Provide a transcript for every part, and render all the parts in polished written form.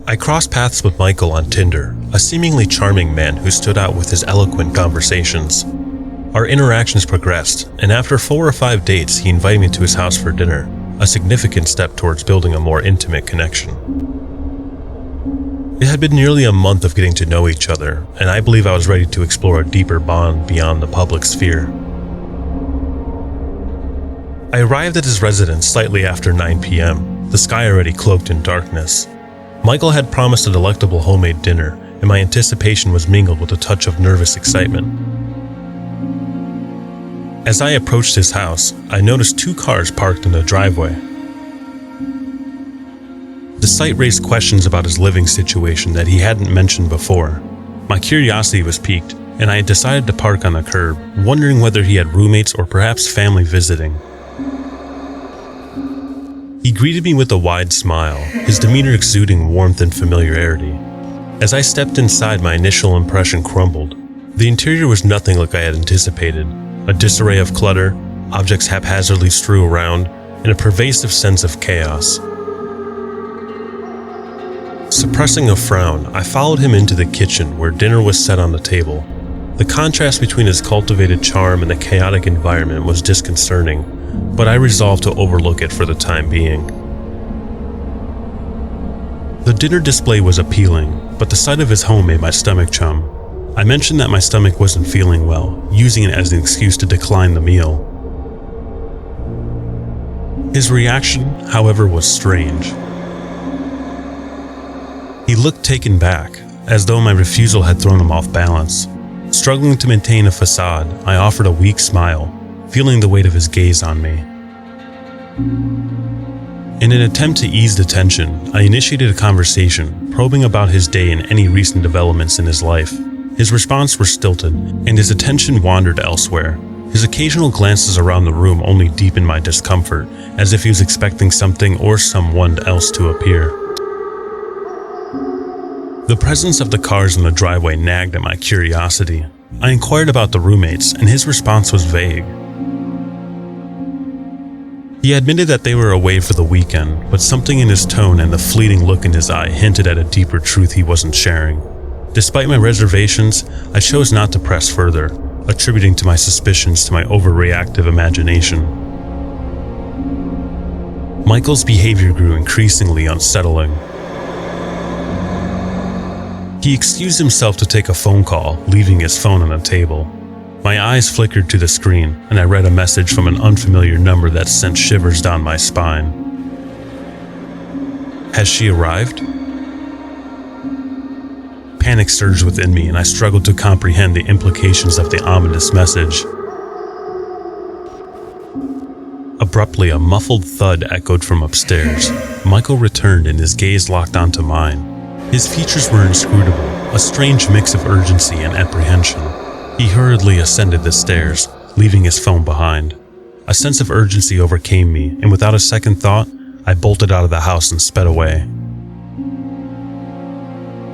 I crossed paths with Michael on Tinder, a seemingly charming man who stood out with his eloquent conversations. Our interactions progressed, and after 4 or 5 dates, he invited me to his house for dinner, a significant step towards building a more intimate connection. It had been nearly a month of getting to know each other, and I believe I was ready to explore a deeper bond beyond the public sphere. I arrived at his residence slightly after 9 p.m., the sky already cloaked in darkness. Michael had promised a delectable homemade dinner, and my anticipation was mingled with a touch of nervous excitement. As I approached his house, I noticed 2 cars parked in the driveway. The sight raised questions about his living situation that he hadn't mentioned before. My curiosity was piqued, and I had decided to park on the curb, wondering whether he had roommates or perhaps family visiting. He greeted me with a wide smile, his demeanor exuding warmth and familiarity. As I stepped inside, my initial impression crumbled. The interior was nothing like I had anticipated. A disarray of clutter, objects haphazardly strewn around, and a pervasive sense of chaos. Suppressing a frown, I followed him into the kitchen where dinner was set on the table. The contrast between his cultivated charm and the chaotic environment was disconcerting, but I resolved to overlook it for the time being. The dinner display was appealing, but the sight of his home made my stomach chum. I mentioned that my stomach wasn't feeling well, using it as an excuse to decline the meal. His reaction, however, was strange. He looked taken back, as though my refusal had thrown him off balance. Struggling to maintain a facade, I offered a weak smile, feeling the weight of his gaze on me. In an attempt to ease the tension, I initiated a conversation, probing about his day and any recent developments in his life. His response was stilted, and his attention wandered elsewhere. His occasional glances around the room only deepened my discomfort, as if he was expecting something or someone else to appear. The presence of the cars in the driveway nagged at my curiosity. I inquired about the roommates, and his response was vague. He admitted that they were away for the weekend, but something in his tone and the fleeting look in his eye hinted at a deeper truth he wasn't sharing. Despite my reservations, I chose not to press further, attributing to my suspicions to my overreactive imagination. Michael's behavior grew increasingly unsettling. He excused himself to take a phone call, leaving his phone on the table. My eyes flickered to the screen, and I read a message from an unfamiliar number that sent shivers down my spine. Has she arrived? Panic surged within me, and I struggled to comprehend the implications of the ominous message. Abruptly, a muffled thud echoed from upstairs. Michael returned, and his gaze locked onto mine. His features were inscrutable, a strange mix of urgency and apprehension. He hurriedly ascended the stairs, leaving his phone behind. A sense of urgency overcame me, and without a second thought, I bolted out of the house and sped away.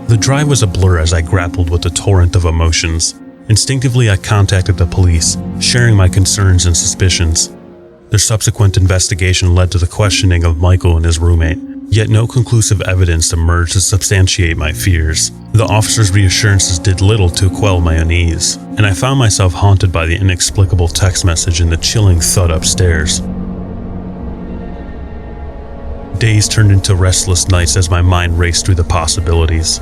The drive was a blur as I grappled with the torrent of emotions. Instinctively, I contacted the police, sharing my concerns and suspicions. Their subsequent investigation led to the questioning of Michael and his roommate, yet no conclusive evidence emerged to substantiate my fears. The officers' reassurances did little to quell my unease, and I found myself haunted by the inexplicable text message and the chilling thud upstairs. Days turned into restless nights as my mind raced through the possibilities.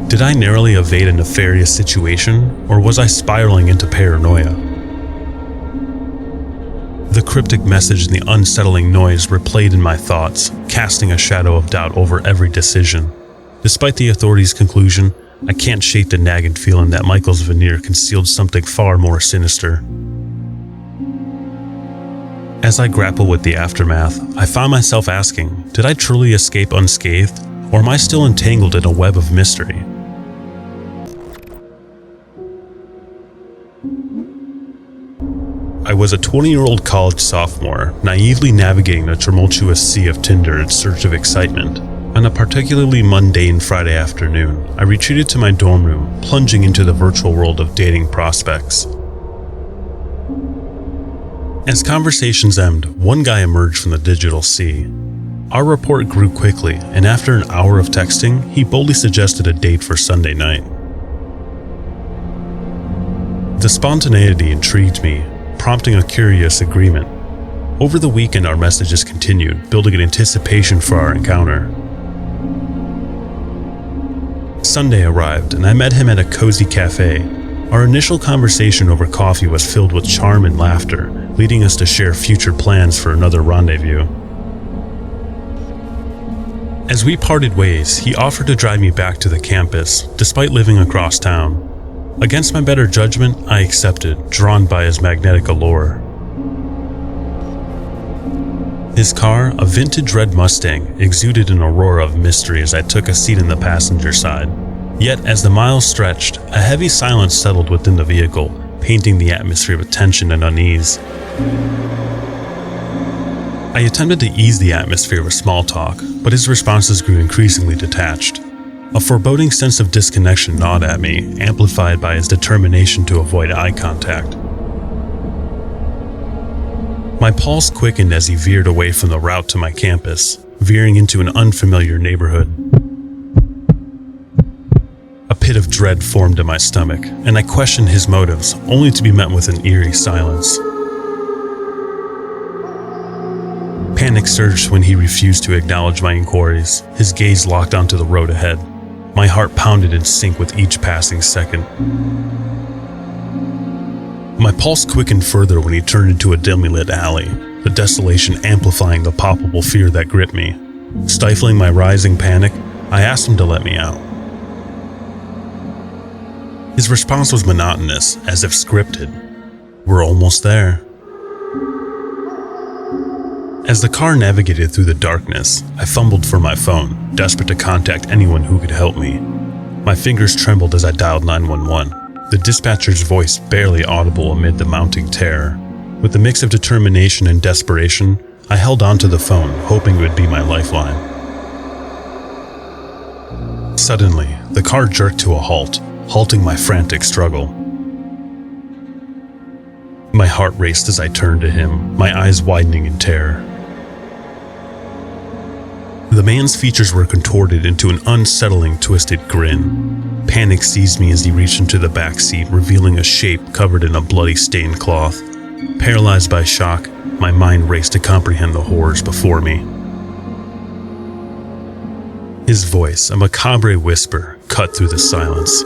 Did I narrowly evade a nefarious situation, or was I spiraling into paranoia? The cryptic message and the unsettling noise replayed in my thoughts, casting a shadow of doubt over every decision. Despite the authorities' conclusion, I can't shake the nagging feeling that Michael's veneer concealed something far more sinister. As I grapple with the aftermath, I found myself asking, did I truly escape unscathed, or am I still entangled in a web of mystery? I was a 20-year-old college sophomore, naively navigating the tumultuous sea of Tinder in search of excitement. On a particularly mundane Friday afternoon, I retreated to my dorm room, plunging into the virtual world of dating prospects. As conversations ebbed, one guy emerged from the digital sea. Our rapport grew quickly, and after an hour of texting, he boldly suggested a date for Sunday night. The spontaneity intrigued me, prompting a curious agreement. Over the weekend, our messages continued, building an anticipation for our encounter. Sunday arrived, and I met him at a cozy cafe. Our initial conversation over coffee was filled with charm and laughter, leading us to share future plans for another rendezvous. As we parted ways, he offered to drive me back to the campus, despite living across town. Against my better judgment, I accepted, drawn by his magnetic allure. His car, a vintage red Mustang, exuded an aurora of mystery as I took a seat in the passenger side. Yet, as the miles stretched, a heavy silence settled within the vehicle, painting the atmosphere with tension and unease. I attempted to ease the atmosphere with small talk, but his responses grew increasingly detached. A foreboding sense of disconnection gnawed at me, amplified by his determination to avoid eye contact. My pulse quickened as he veered away from the route to my campus, veering into an unfamiliar neighborhood. A pit of dread formed in my stomach, and I questioned his motives, only to be met with an eerie silence. Panic surged when he refused to acknowledge my inquiries, his gaze locked onto the road ahead. My heart pounded in sync with each passing second. My pulse quickened further when he turned into a dimly lit alley, the desolation amplifying the palpable fear that gripped me. Stifling my rising panic, I asked him to let me out. His response was monotonous, as if scripted. "We're almost there." As the car navigated through the darkness, I fumbled for my phone, desperate to contact anyone who could help me. My fingers trembled as I dialed 911, the dispatcher's voice barely audible amid the mounting terror. With a mix of determination and desperation, I held onto the phone, hoping it would be my lifeline. Suddenly, the car jerked to a halt, halting my frantic struggle. My heart raced as I turned to him, my eyes widening in terror. The man's features were contorted into an unsettling, twisted grin. Panic seized me as he reached into the back seat, revealing a shape covered in a bloody stained cloth. Paralyzed by shock, my mind raced to comprehend the horrors before me. His voice, a macabre whisper, cut through the silence.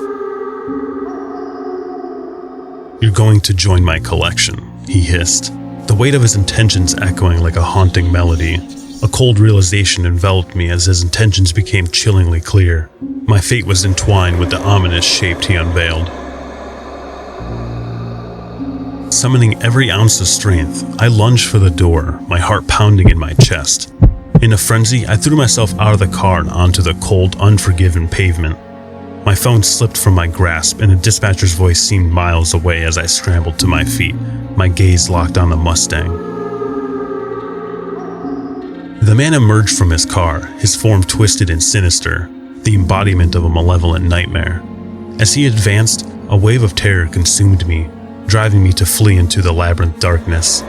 "You're going to join my collection," he hissed, the weight of his intentions echoing like a haunting melody. A cold realization enveloped me as his intentions became chillingly clear. My fate was entwined with the ominous shape he unveiled. Summoning every ounce of strength, I lunged for the door, my heart pounding in my chest. In a frenzy, I threw myself out of the car and onto the cold, unforgiving pavement. My phone slipped from my grasp, and a dispatcher's voice seemed miles away as I scrambled to my feet, my gaze locked on the Mustang. The man emerged from his car, his form twisted and sinister, the embodiment of a malevolent nightmare. As he advanced, a wave of terror consumed me, driving me to flee into the labyrinth darkness.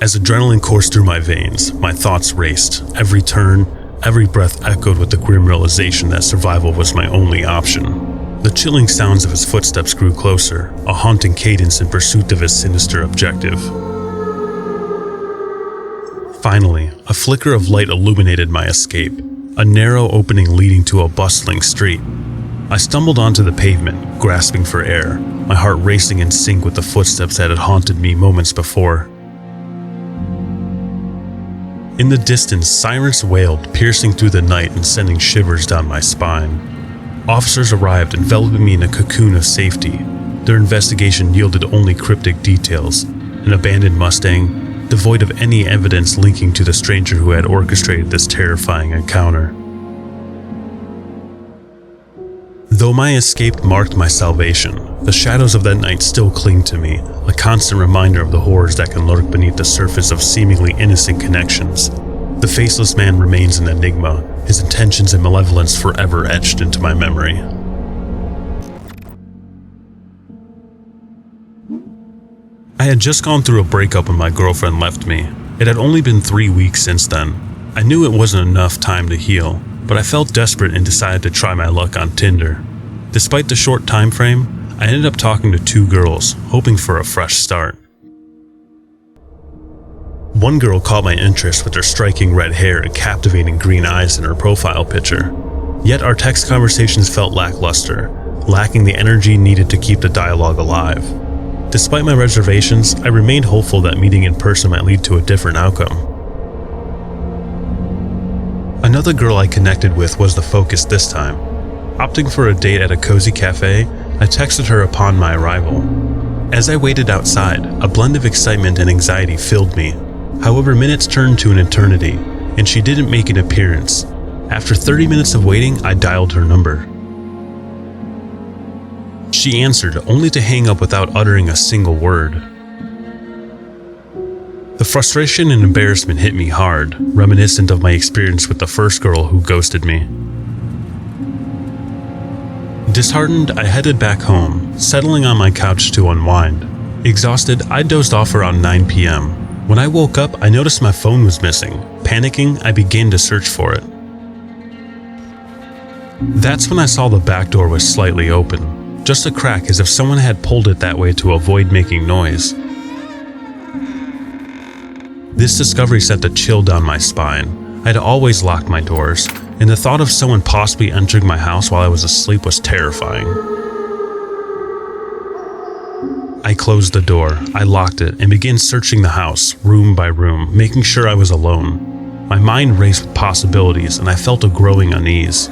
As adrenaline coursed through my veins, my thoughts raced. Every turn, every breath echoed with the grim realization that survival was my only option. The chilling sounds of his footsteps grew closer, a haunting cadence in pursuit of his sinister objective. Finally, a flicker of light illuminated my escape, a narrow opening leading to a bustling street. I stumbled onto the pavement, grasping for air, my heart racing in sync with the footsteps that had haunted me moments before. In the distance, sirens wailed, piercing through the night and sending shivers down my spine. Officers arrived, enveloping me in a cocoon of safety. Their investigation yielded only cryptic details: an abandoned Mustang, devoid of any evidence linking to the stranger who had orchestrated this terrifying encounter. Though my escape marked my salvation, the shadows of that night still cling to me, a constant reminder of the horrors that can lurk beneath the surface of seemingly innocent connections. The faceless man remains an enigma, his intentions and malevolence forever etched into my memory. I had just gone through a breakup when my girlfriend left me. It had only been 3 weeks since then. I knew it wasn't enough time to heal, but I felt desperate and decided to try my luck on Tinder. Despite the short time frame, I ended up talking to 2 girls, hoping for a fresh start. One girl caught my interest with her striking red hair and captivating green eyes in her profile picture. Yet our text conversations felt lackluster, lacking the energy needed to keep the dialogue alive. Despite my reservations, I remained hopeful that meeting in person might lead to a different outcome. Another girl I connected with was the focus this time. Opting for a date at a cozy cafe, I texted her upon my arrival. As I waited outside, a blend of excitement and anxiety filled me. However, minutes turned to an eternity, and she didn't make an appearance. After 30 minutes of waiting, I dialed her number. She answered, only to hang up without uttering a single word. The frustration and embarrassment hit me hard, reminiscent of my experience with the first girl who ghosted me. Disheartened, I headed back home, settling on my couch to unwind. Exhausted, I dozed off around 9 p.m. When I woke up, I noticed my phone was missing. Panicking, I began to search for it. That's when I saw the back door was slightly open, just a crack as if someone had pulled it that way to avoid making noise. This discovery sent a chill down my spine. I'd always locked my doors, and the thought of someone possibly entering my house while I was asleep was terrifying. I closed the door, I locked it, and began searching the house, room by room, making sure I was alone. My mind raced with possibilities, and I felt a growing unease.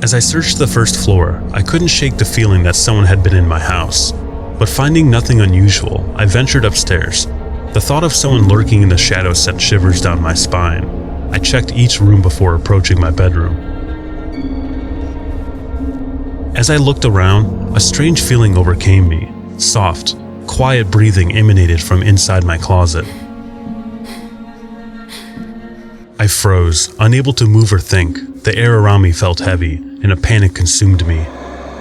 As I searched the first floor, I couldn't shake the feeling that someone had been in my house. But finding nothing unusual, I ventured upstairs. The thought of someone lurking in the shadows sent shivers down my spine. I checked each room before approaching my bedroom. As I looked around, a strange feeling overcame me. Soft, quiet breathing emanated from inside my closet. I froze, unable to move or think. The air around me felt heavy, and a panic consumed me.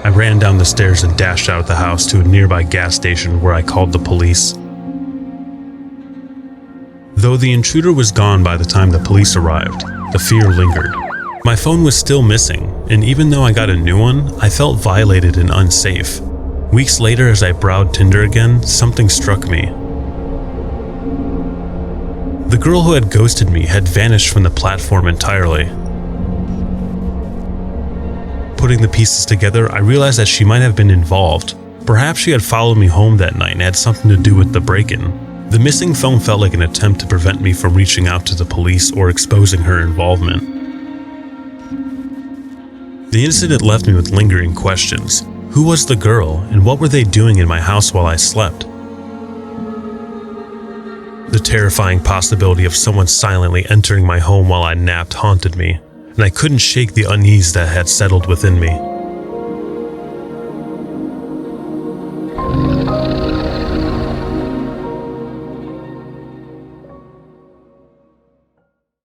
I ran down the stairs and dashed out of the house to a nearby gas station where I called the police. Though the intruder was gone by the time the police arrived, the fear lingered. My phone was still missing, and even though I got a new one, I felt violated and unsafe. Weeks later, as I browsed Tinder again, something struck me. The girl who had ghosted me had vanished from the platform entirely. Putting the pieces together, I realized that she might have been involved. Perhaps she had followed me home that night and had something to do with the break-in. The missing phone felt like an attempt to prevent me from reaching out to the police or exposing her involvement. The incident left me with lingering questions. Who was the girl, and what were they doing in my house while I slept? The terrifying possibility of someone silently entering my home while I napped haunted me, and I couldn't shake the unease that had settled within me.